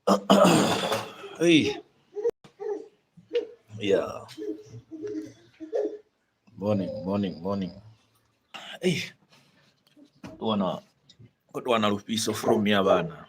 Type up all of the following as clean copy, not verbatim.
Hey, yeah. Morning. Hey, wana lupiso from ya bana.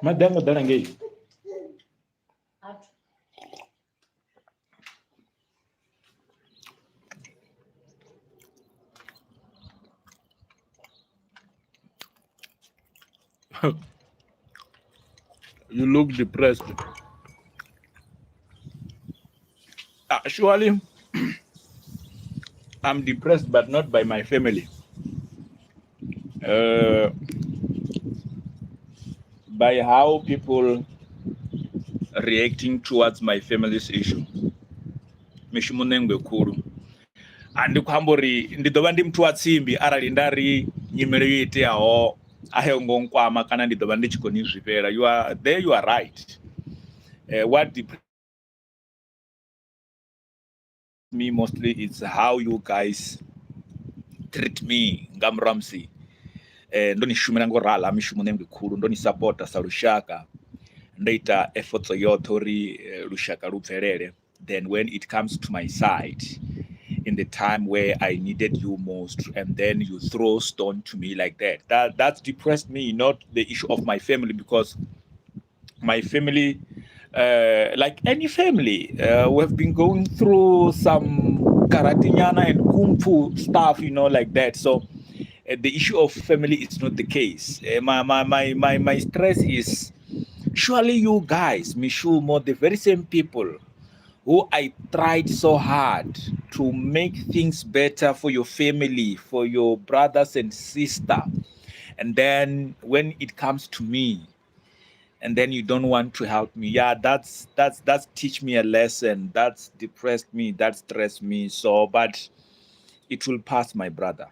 Madengo darangay. You look depressed. Actually, I'm depressed, but not by my family. Uh, by how people reacting towards my family's issue. Mishimunengwe kuru. And kwambori ndidova ndi mtu watsimbi arali ndari nyimelo yoiteaho ahongonkwama kana ndidova ndichikoni zvipera. You are there, you are right. What depresses me mostly is how you guys treat me ngamramsi. Ndonishumira ngorala mishimunengwe kuru ndonisupporta sarushaka ndoita efforts yothe uri rushaka rupferere. Then when it comes to my side, in the time where I needed you most, and then you throw stone to me like that. That's depressed me, not the issue of my family, because my family, like any family, we have been going through some karatinyana and kung fu stuff, like that. So the issue of family is not the case. My stress is surely you guys, Mishumo, the very same people who I tried so hard to make things better for your family, for your brothers and sister. And then when it comes to me, and then you don't want to help me. Yeah, that's teach me a lesson. That's depressed me, that stressed me. So, but it will pass, my brother.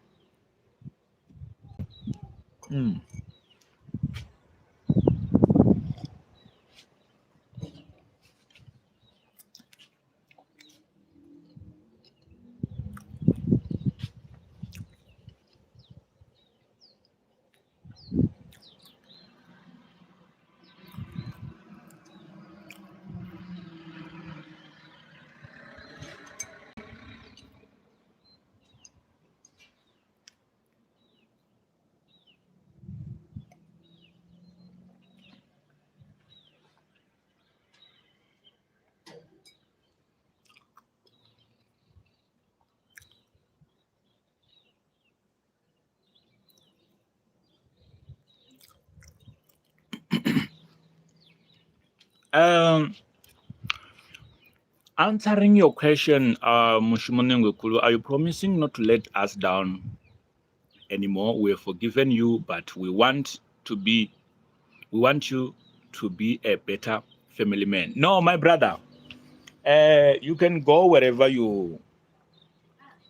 Um, Answering your question, Mushimone Ngwekulu, are you promising not to let us down anymore? We have forgiven you, but we want you to be a better family man. No, my brother, you can go wherever you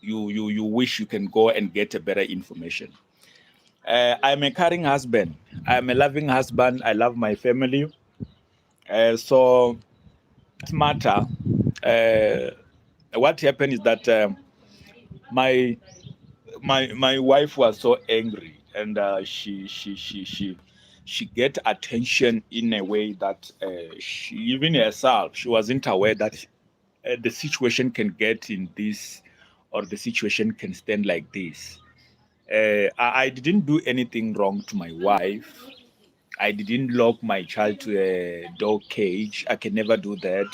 wish you can go and get a better information. I'm a caring husband. I'm a loving husband. I love my family. So that matter. Uh, what happened is that my my wife was so angry, and she get attention in a way that she even herself she wasn't aware that the situation can get in this, or the situation can stand like this. I didn't do anything wrong to my wife. I didn't lock my child to a dog cage. I can never do that.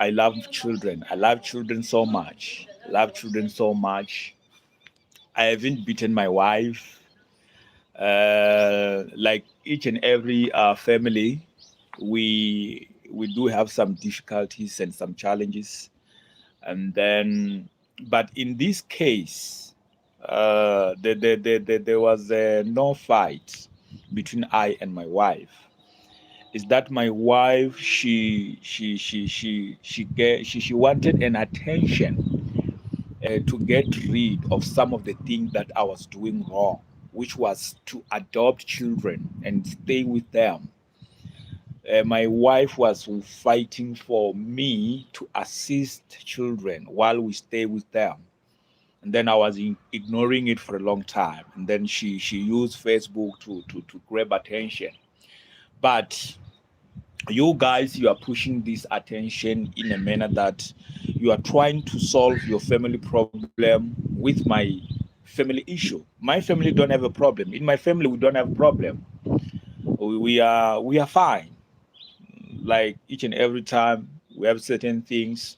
I love children. I love children so much. Love children so much. I haven't beaten my wife. Like each and every family, we do have some difficulties and some challenges, and then, but in this case, there was no fight between I and my wife. Is that my wife? She wanted an attention to get rid of some of the things that I was doing wrong, which was to adopt children and stay with them. My wife was fighting for me to assist children while we stay with them. And then I was ignoring it for a long time. And then she used Facebook to grab attention. But you guys, you are pushing this attention in a manner that you are trying to solve your family problem with my family issue. My family don't have a problem. In my family, we don't have a problem. We are fine. Like each and every time we have certain things,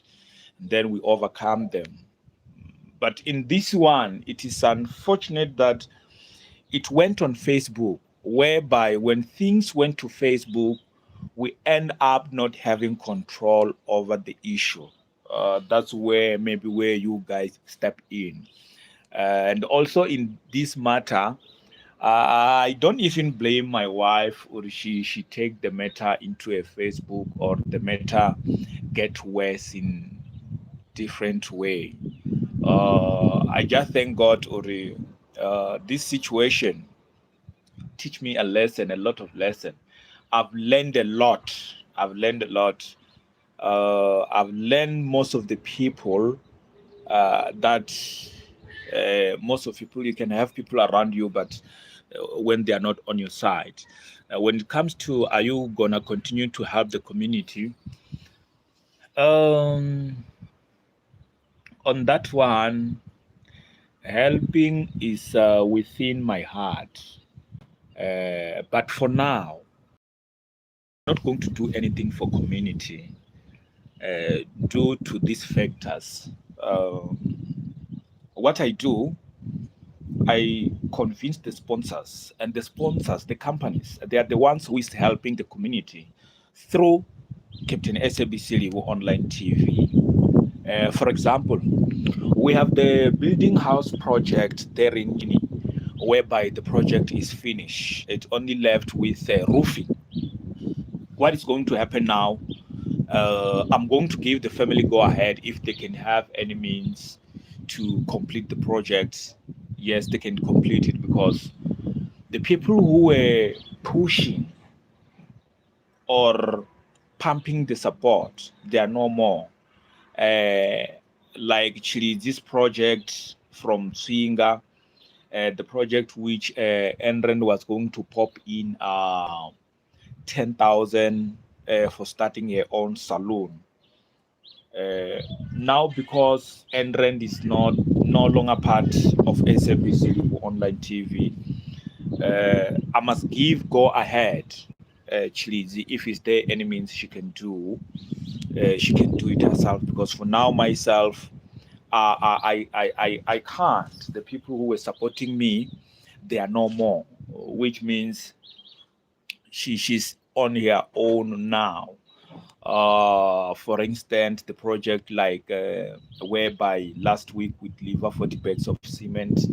then we overcome them. But in this one, it is unfortunate that it went on Facebook, whereby when things went to Facebook, we end up not having control over the issue. That's where maybe where you guys step in. And also in this matter, I don't even blame my wife, or she take the matter into a Facebook, or the matter get worse in different way. I just thank God, Uri. This situation teach me a lesson, a lot of lesson. I've learned a lot. I've learned a lot. I've learned most of the people that most of people, you can have people around you, but when they are not on your side. When it comes to, are you gonna continue to help the community? Um, on that one, helping is within my heart. But for now, I'm not going to do anything for community due to these factors. What I do, I convince the sponsors, and the sponsors, the companies, they are the ones who is helping the community through Captain SABC Live Online TV. For example, we have the building house project there in Guinea, whereby the project is finished. It only left with roofing. What is going to happen now? I'm going to give the family go ahead if they can have any means to complete the project. Yes, they can complete it, because the people who were pushing or pumping the support, they are no more. Uh, like actually this project from Swinga, the project which Enren was going to pop in 10,000 for starting her own saloon. Now, because Enrend is not no longer part of SABC online TV, I must give go ahead. Chilizi, if it's there any means she can do it herself. Because for now, myself, I can't. The people who were supporting me, they are no more, which means she's on her own now. For instance, the project like whereby last week we deliver 40 bags of cement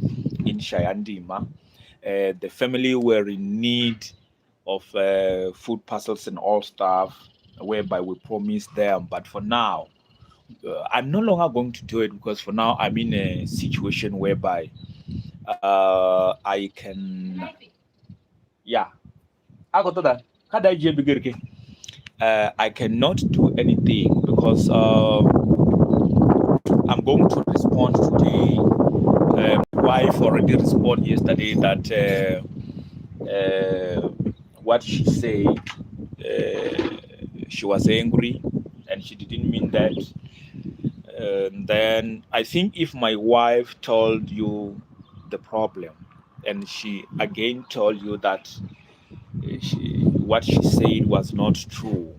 in Shayandima. The family were in need of food parcels and all stuff, whereby we promised them. But for now, I'm no longer going to do it because for now I'm in a situation whereby I can, yeah, I got that. I cannot do anything because I'm going to respond today. My wife already responded yesterday that what she said, she was angry and she didn't mean that. And then I think if my wife told you the problem and she again told you that what she said was not true,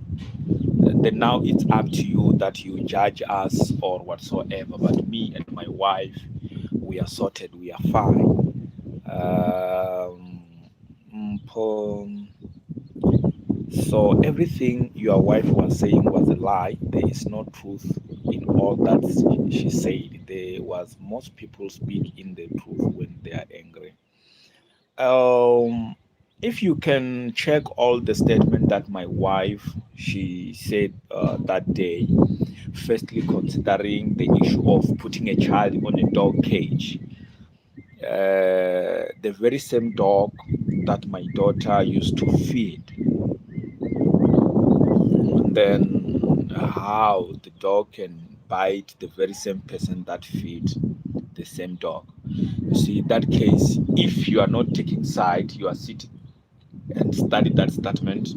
then now it's up to you that you judge us or whatsoever. But me and my wife, we are sorted, we are fine. Um, so everything your wife was saying was a lie. There is no truth in all that she said. There was most people speak in the truth when they are angry. Um, if you can check all the statement that my wife she said that day, firstly considering the issue of putting a child on a dog cage, the very same dog that my daughter used to feed, and then how the dog can bite the very same person that feed the same dog. You see, that case, if you are not taking side, you are sitting and study that statement,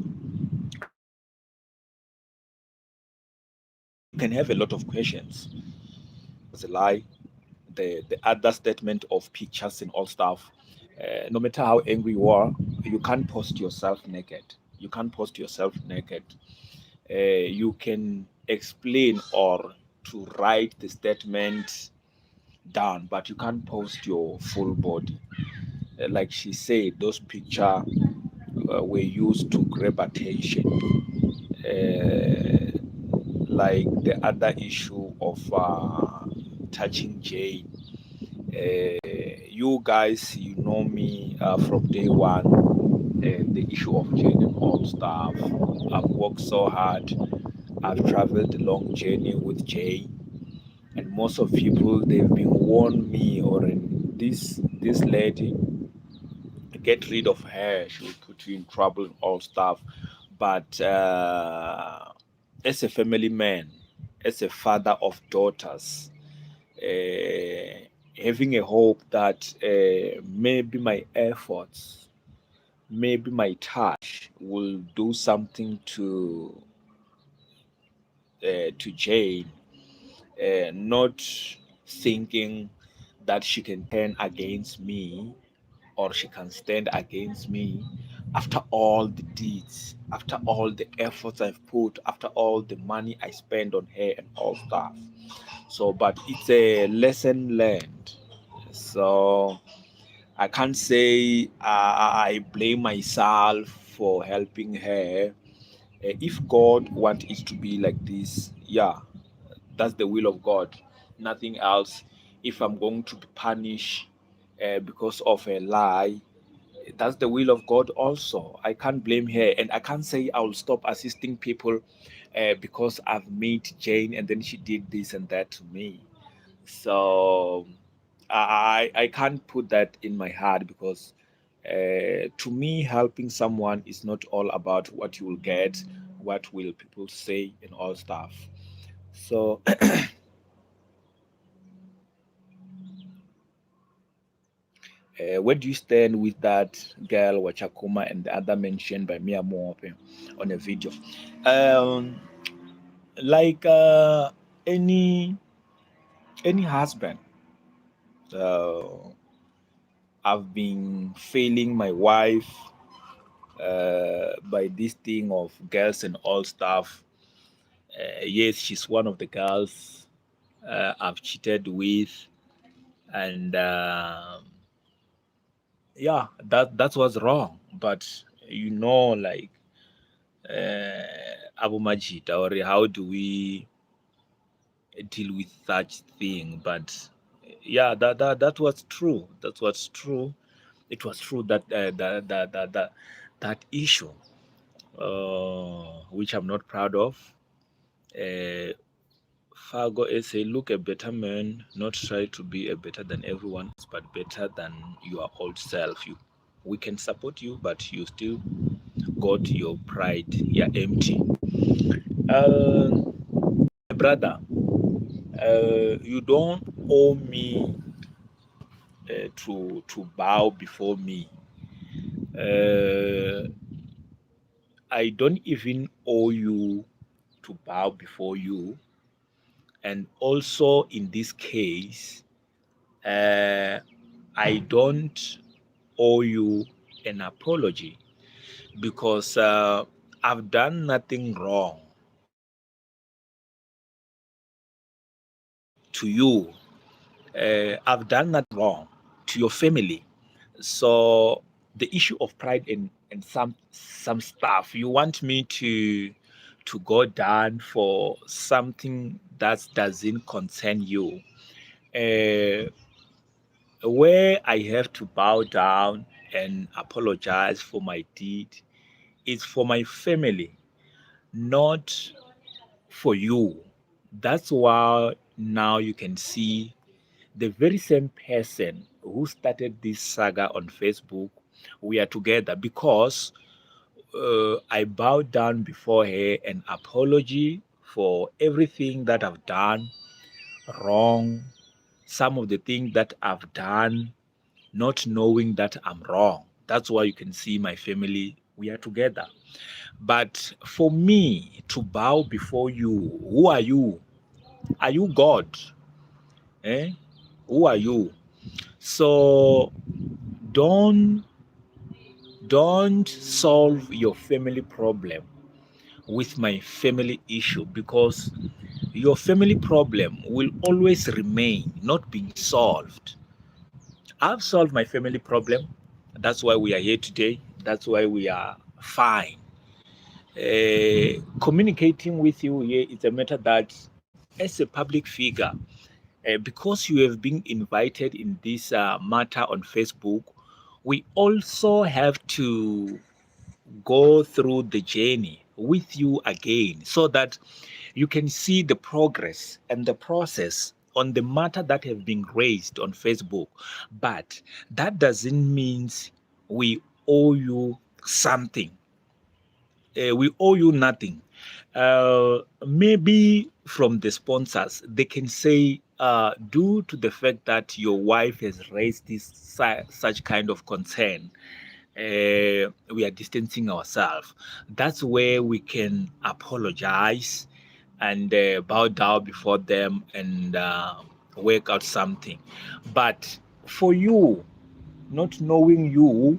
you can have a lot of questions. Was a lie. The other statement of pictures and all stuff. No matter how angry you are, you can't post yourself naked. You can't post yourself naked. You can explain or to write the statement down, but you can't post your full body. Like she said, those pictures were used to grab attention. Uh, like the other issue of touching Jane. You guys, you know me from day one. The issue of Jane and all stuff. I've worked so hard. I've traveled a long journey with Jane, and most of people they've been warned me or this lady, get rid of her, she will put you in trouble and all stuff. But as a family man, as a father of daughters, uh, having a hope that maybe my efforts, maybe my touch will do something to Jane, not thinking that she can turn against me or she can stand against me after all the deeds, after all the efforts I've put, after all the money I spend on her and all stuff. So, but it's a lesson learned. So, I can't say I blame myself for helping her. If God wants it to be like this, yeah, that's the will of God, nothing else. If I'm going to be punished because of a lie, that's the will of God also. I can't blame her, and I can't say I will stop assisting people because I've met Jane and then she did this and that to me. So I can't put that in my heart because to me helping someone is not all about what you will get, what will people say and all stuff. So where do you stand with that girl Wachakuma and the other mentioned by Mia Mope on a video? Um, like any husband, uh, I've been failing my wife by this thing of girls and all stuff. Yes, she's one of the girls I've cheated with, and yeah, that was wrong. But like Abu Majid, or how do we deal with such thing? But yeah, that was true. That was true. It was true that that issue, which I'm not proud of. Uh, Fargo essay, look a better man, not try to be a better than everyone else, but better than your old self. We can support you, but you still got your pride. You're empty. My brother, you don't owe me to bow before me. Uh, I don't even owe you to bow before you. And also in this case, uh, I don't owe you an apology because I've done nothing wrong to you. I've done nothing wrong to your family. So the issue of pride and some stuff, you want me to go down for something that doesn't concern you. Uh, where I have to bow down and apologize for my deed is for my family, not for you. That's why now you can see the very same person who started this saga on Facebook. We are together because I bowed down before her and apology for everything that I've done wrong, some of the things that I've done not knowing that I'm wrong. That's why you can see my family, we are together. But for me to bow before you, who are you? Are you God? Eh? Who are you? So don't don't solve your family problem with my family issue because your family problem will always remain not being solved. I've solved my family problem. That's why we are here today. That's why we are fine. Communicating with you here is a matter that, as a public figure, because you have been invited in this matter on Facebook, we also have to go through the journey with you again so that you can see the progress and the process on the matter that have been raised on Facebook. But that doesn't mean we owe you something. We owe you nothing. Maybe from the sponsors, they can say, due to the fact that your wife has raised this such kind of concern, we are distancing ourselves. That's where we can apologize and bow down before them and work out something. But for you, not knowing you,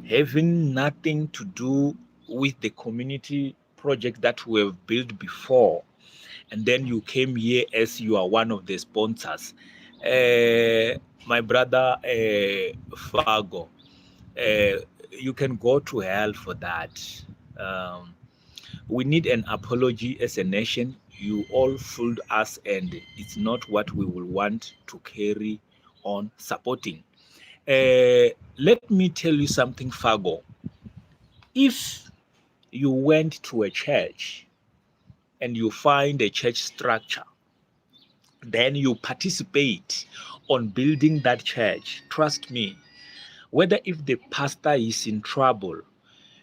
having nothing to do with the community project that we have built before, and then you came here as you are one of the sponsors. My brother Fargo, you can go to hell for that. Um, we need an apology as a nation. You all fooled us, and it's not what we will want to carry on supporting. Let me tell you something, Fargo. If you went to a church and you find a church structure, then you participate on building that church, trust me, whether if the pastor is in trouble,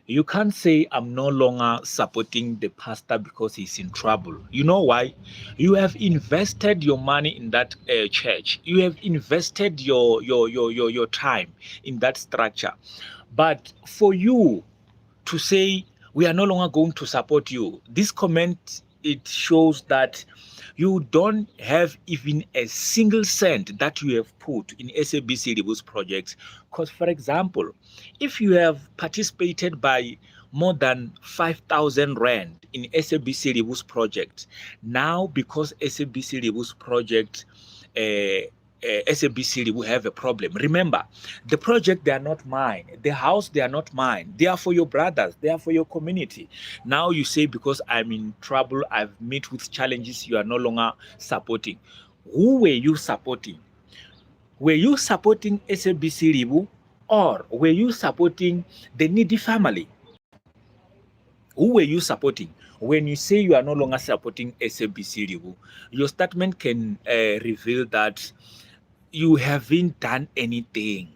you can't say I'm no longer supporting the pastor because he's in trouble. You know why? You have invested your money in that church. You have invested your time in that structure. But for you to say we are no longer going to support you, this comment, it shows that you don't have even a single cent that you have put in SABC Rebu's projects. Because, for example, if you have participated by more than 5,000 rand in SABC Rebu's project, now because SABC Rebu's project uh, SABC will have a problem. Remember, the project, they are not mine. The house, they are not mine. They are for your brothers. They are for your community. Now you say, because I'm in trouble, I've met with challenges, you are no longer supporting. Who were you supporting? Were you supporting SABC Ribu, or were you supporting the needy family? Who were you supporting? When you say you are no longer supporting SABC Ribu, your statement can reveal that you haven't done anything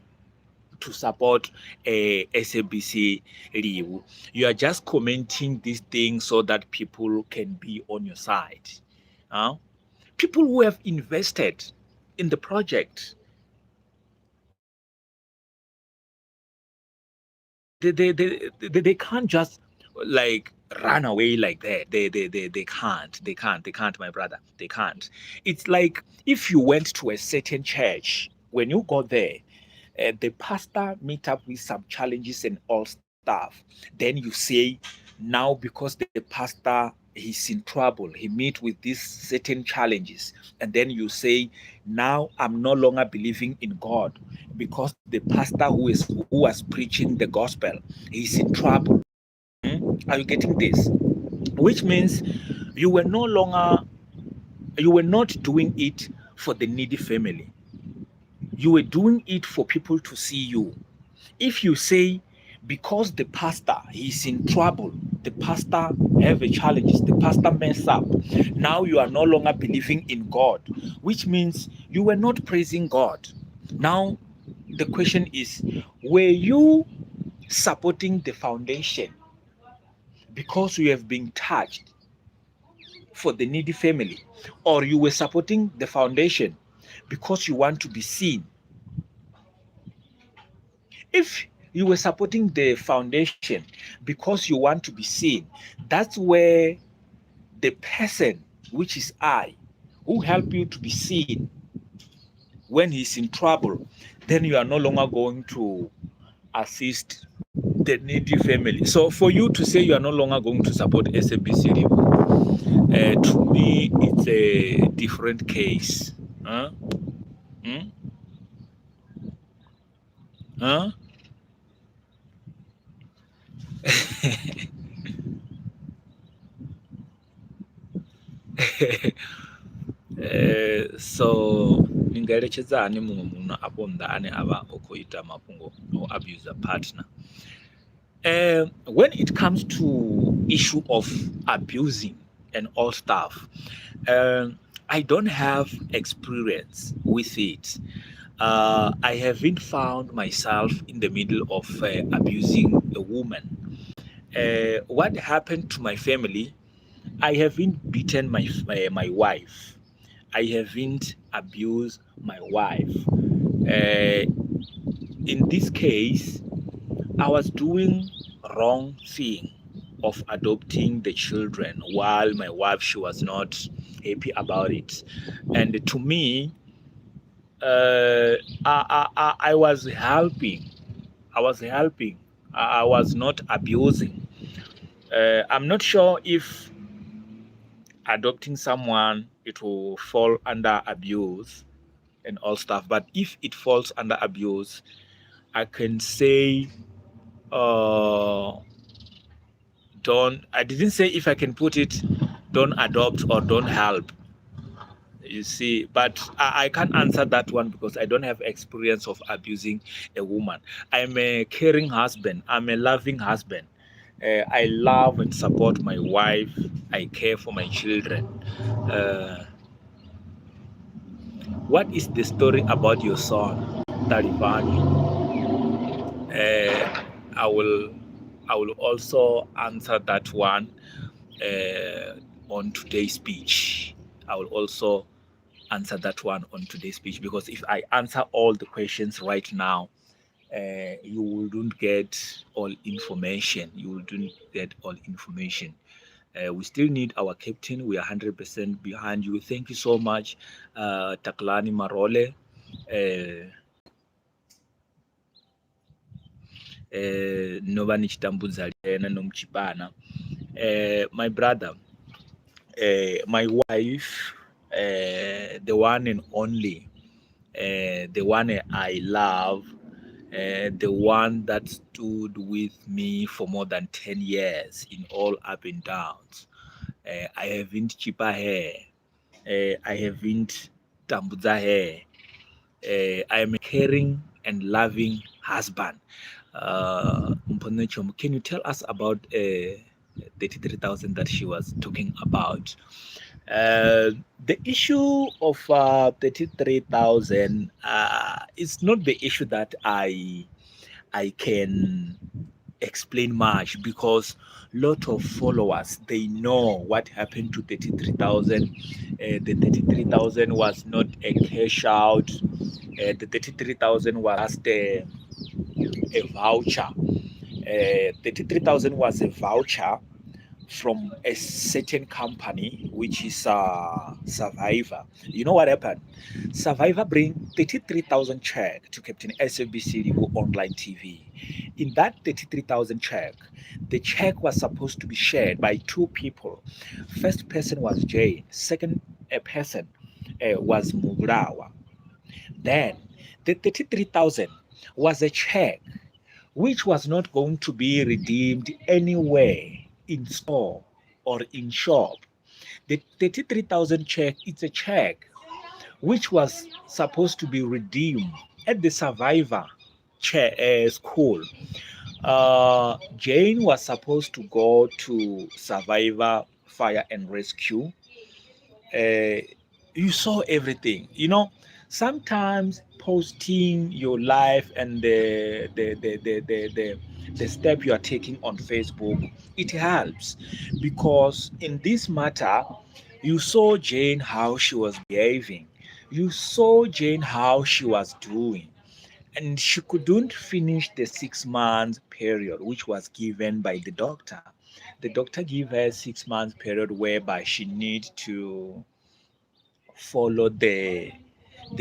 to support SABC Ribu. You are just commenting these things so that people can be on your side. People who have invested in the project, they can't just like run away like that. They can't, my brother. They can't. It's like if you went to a certain church, when you go there, the pastor meet up with some challenges and all stuff. Then you say, now because the pastor, he's in trouble, he meet with these certain challenges, and then you say, now I'm no longer believing in God because the pastor who was preaching the gospel, he's in trouble. Are you getting this? Which means you were no longer, you were not doing it for the needy family. You were doing it for people to see you. If you say, because the pastor, he's in trouble, the pastor have a challenges, the pastor mess up, now you are no longer believing in God, which means you were not praising God. Now the question is, were you supporting the foundation because you have been touched for the needy family, or you were supporting the foundation because you want to be seen? If you were supporting the foundation because you want to be seen, that's where the person, which is I, who help you to be seen when he's in trouble, then you are no longer going to assist the needy family. So for you to say you are no longer going to support SABC, to me, it's a different case. Huh? Hmm? Huh? So ni nga eletshedza hani muṅwe munna afho nnḓa ane avha o khou ita mafhungo o abuse a partner? When it comes to issue of abusing and all stuff, I don't have experience with it. I haven't found myself in the middle of abusing a woman. What happened to my family? I haven't beaten my wife. I haven't abused my wife. In this case, I was doing wrong thing of adopting the children while my wife, she was not happy about it. And to me, I was helping. I was helping. I was not abusing. I'm not sure if adopting someone, it will fall under abuse and all stuff. But if it falls under abuse, I can say, uh, don't, I didn't say if I can put it, don't adopt or don't help. You see, but I can't answer that one because I don't have experience of abusing a woman. I'm a caring husband. I'm a loving husband. I love and support my wife. I care for my children. Uh, what is the story about your son, Talibani? I will, I will also answer that one on today's speech. I will also answer that one on today's speech, because if I answer all the questions right now, you wouldn't get all information. You wouldn't get all information. We still need our captain. We are 100% behind you. Thank you so much, Taklani Marole. Nova nichitambudza lena nomuchipana. My brother, my wife, the one and only, the one I love, the one that stood with me for more than 10 years in all up and downs. I haven't cheaper hair. I haven't tambudza hair. I am a caring and loving husband. Mponechomo, can you tell us about 33,000 that she was talking about? The issue of 33,000 is not the issue that I can explain much, because lot of followers, they know what happened to 33,000. The 33,000 was not a cash out. The 33,000 was just a voucher. 33,000 was a voucher from a certain company, which is Survivor. You know what happened? Survivor bring 33,000 check to Captain SABC Ligo online TV. In that 33,000 check, the check was supposed to be shared by two people. First person was Jane. Second person was Mugurawa. Then the 33,000 was a check which was not going to be redeemed anywhere in store or in shop. The 33,000 check, it's a check which was supposed to be redeemed at the Survivor school. Jane was supposed to go to Survivor Fire and Rescue. uh, you saw everything. Sometimes posting your life and the step you are taking on Facebook, it helps, because in this matter, you saw Jane how she was behaving, you saw Jane how she was doing, and she couldn't finish the 6 month period which was given by the doctor. The doctor gave her 6 month period whereby she need to follow the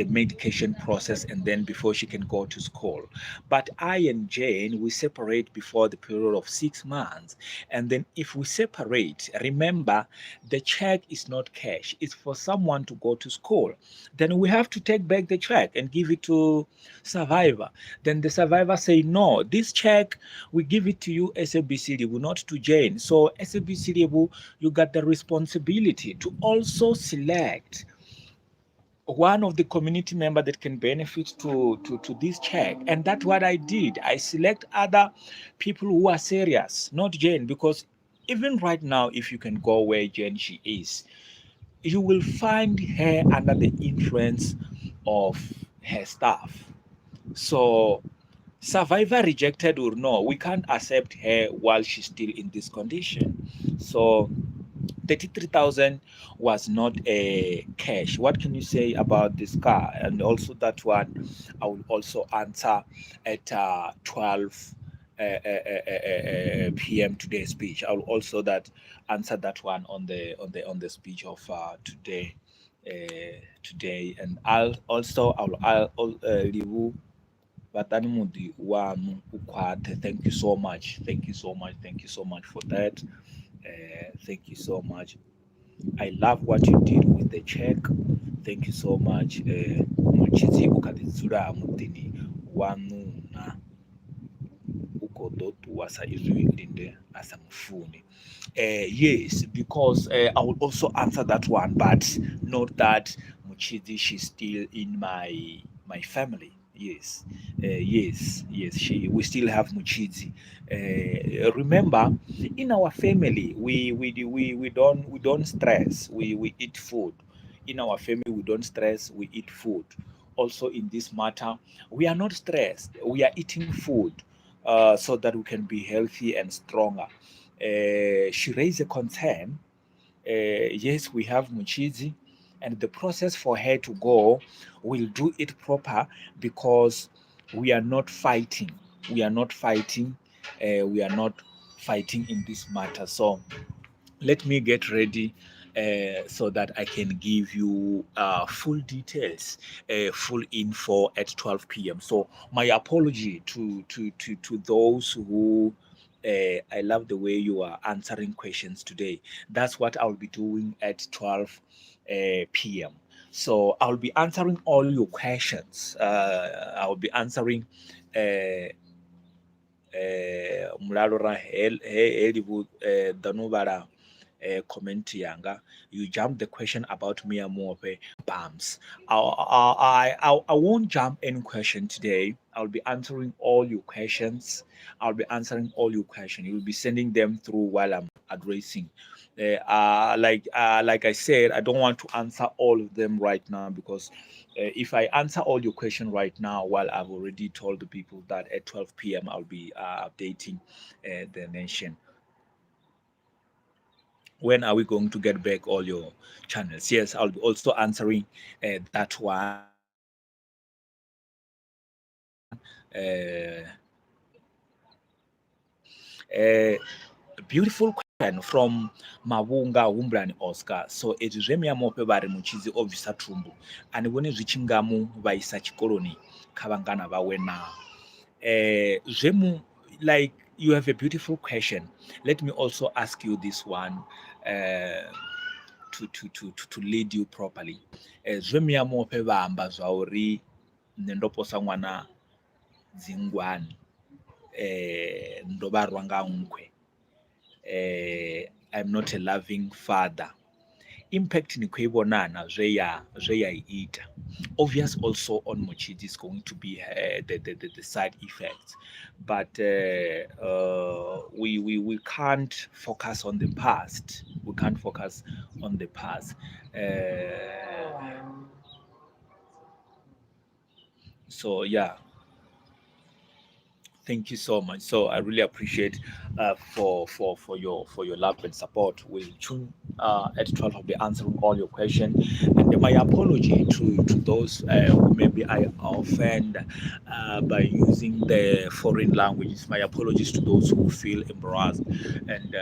medication process, and then before she can go to school. But I and Jane, we separate before the period of 6 months. And then if we separate, remember, the check is not cash, it's for someone to go to school. Then we have to take back the check and give it to survivor. Then the survivor say, no, this check, we give it to you, SABC Libu, not to Jane. So SABC Libu, you got the responsibility to also select one of the community member that can benefit to this check. And that's what I did. I select other people who are serious, not Jane, because even right now, if you can go where Jane she is, you will find her under the influence of her staff. So survivor rejected or no, we can't accept her while she's still in this condition. So 33,000 was not a cash. What can you say about this car? And also that one, I will also answer at 12 p.m. today's speech. I will also that answer that one on the speech of today, and I'll Livu Batani Mudi Wanu Ukwate. Thank you so much. Thank you so much. Thank you so much for that. Thank you so much. I love what you did with the check. Thank you so much. Muchizi ukaditsura mutini wanu na ukodotu wasa izuilinde asamufuni. Yes, because I will also answer that one, but not that Muchizi, she's still in my family. Yes, yes. We still have Muchizi. Remember, in our family, we don't stress. We eat food. In our family, we don't stress. We eat food. Also, in this matter, we are not stressed. We are eating food, so that we can be healthy and stronger. She raised a concern. Yes, we have Muchizi, and the process for her to go, will do it proper, because we are not fighting. We are not fighting. We are not fighting in this matter. So let me get ready, so that I can give you full details, full info at 12 p.m. So my apology to those who. I love the way you are answering questions today. That's what I'll be doing at 12 p.m. So I'll be answering all your questions. I'll be answering mulalo ra heli vu danuvara comment yanga. You jump the question about Mia Mope Bams. I won't jump any question today. I'll be answering all your questions. I'll be answering all your questions. You'll be sending them through while I'm addressing. Like I said, I don't want to answer all of them right now because if I answer all your questions right now, while I've already told the people that at 12 p.m. I'll be updating the nation. When are we going to get back all your channels? Yes, I'll be also answering that one. Beautiful question from Mavunga Wumbrani Oscar. So it is Remia Mope bari muchizi obvisa trumbu. And when it's reaching Gamu by such colony, Kavangana Vawena. Zemu, like you have a beautiful question. Let me also ask you this one. To lead you properly. Zwemia mope vamba zvauri nendoposa mwana dzingwani ndobarwa ngankwe. I'm not a loving father. Impact ni kuibonana ita. Obvious also on Mochidi is going to be the side effects, but we can't focus on the past. We can't focus on the past. So yeah. Thank you so much. So I really appreciate for your love and support. We'll tune at 12. I'll be answering all your questions. And my apology to those who maybe I offend by using the foreign languages. My apologies to those who feel embarrassed and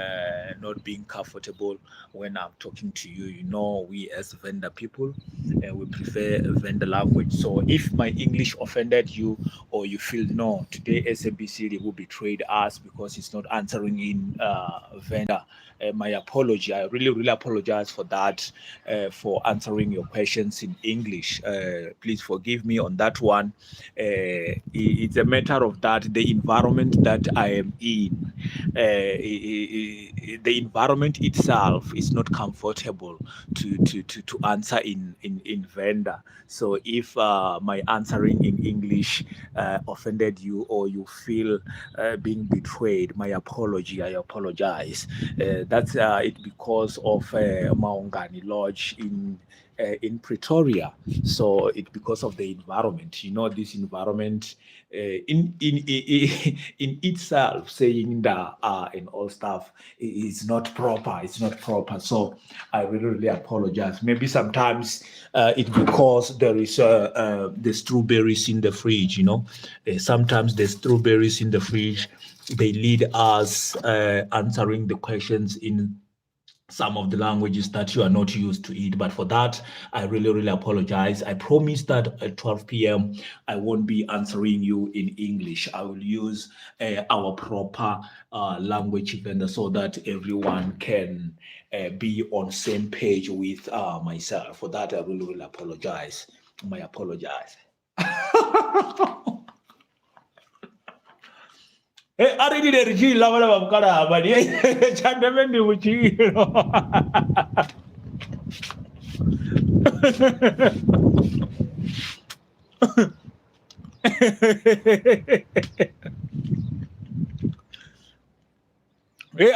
not being comfortable when I'm talking to you. You know, we as vendor people, we prefer vendor language. So if my English offended you, or you feel no, today SABC will betrayed us because it's not answering in vendor. My apology. I really apologize for that, for answering your questions in English. Please forgive me on that one. It's a matter of that the environment that I am in, the environment itself is not comfortable to answer in vendor. So if my answering in English offended you, or you feel being betrayed, my apology. I apologize. That's it because of Maungani Lodge in Pretoria. So it because of the environment. You know, this environment in itself, saying that and all stuff is not proper. It's not proper. So I really apologize. Maybe sometimes it's because there is the strawberries in the fridge. You know, sometimes the strawberries in the fridge, they lead us answering the questions in some of the languages that you are not used to it. But for that, I really apologize. I promise that at 12 p.m. I won't be answering you in English. I will use our proper language vendor so that everyone can be on same page with myself. For that, I really apologize. My apologize. Aridile richila wala bamkala habari chandeme ndi muchiro.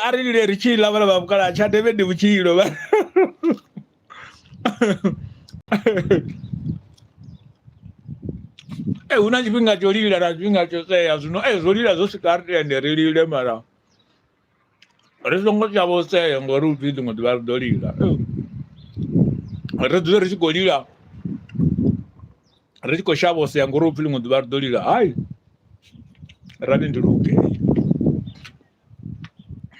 Aridile richila wala bamkala chandeme ndi muchiro. Una chipinga cholila na chipinga choseya zvino zolila zosvikari ende rilile mara risongo chavoseya ngori upfiti ngoti vari dolila ridzule richigolila richikoshavosea ngori upfiti ngoti vari dolila hai rati ndiri ugei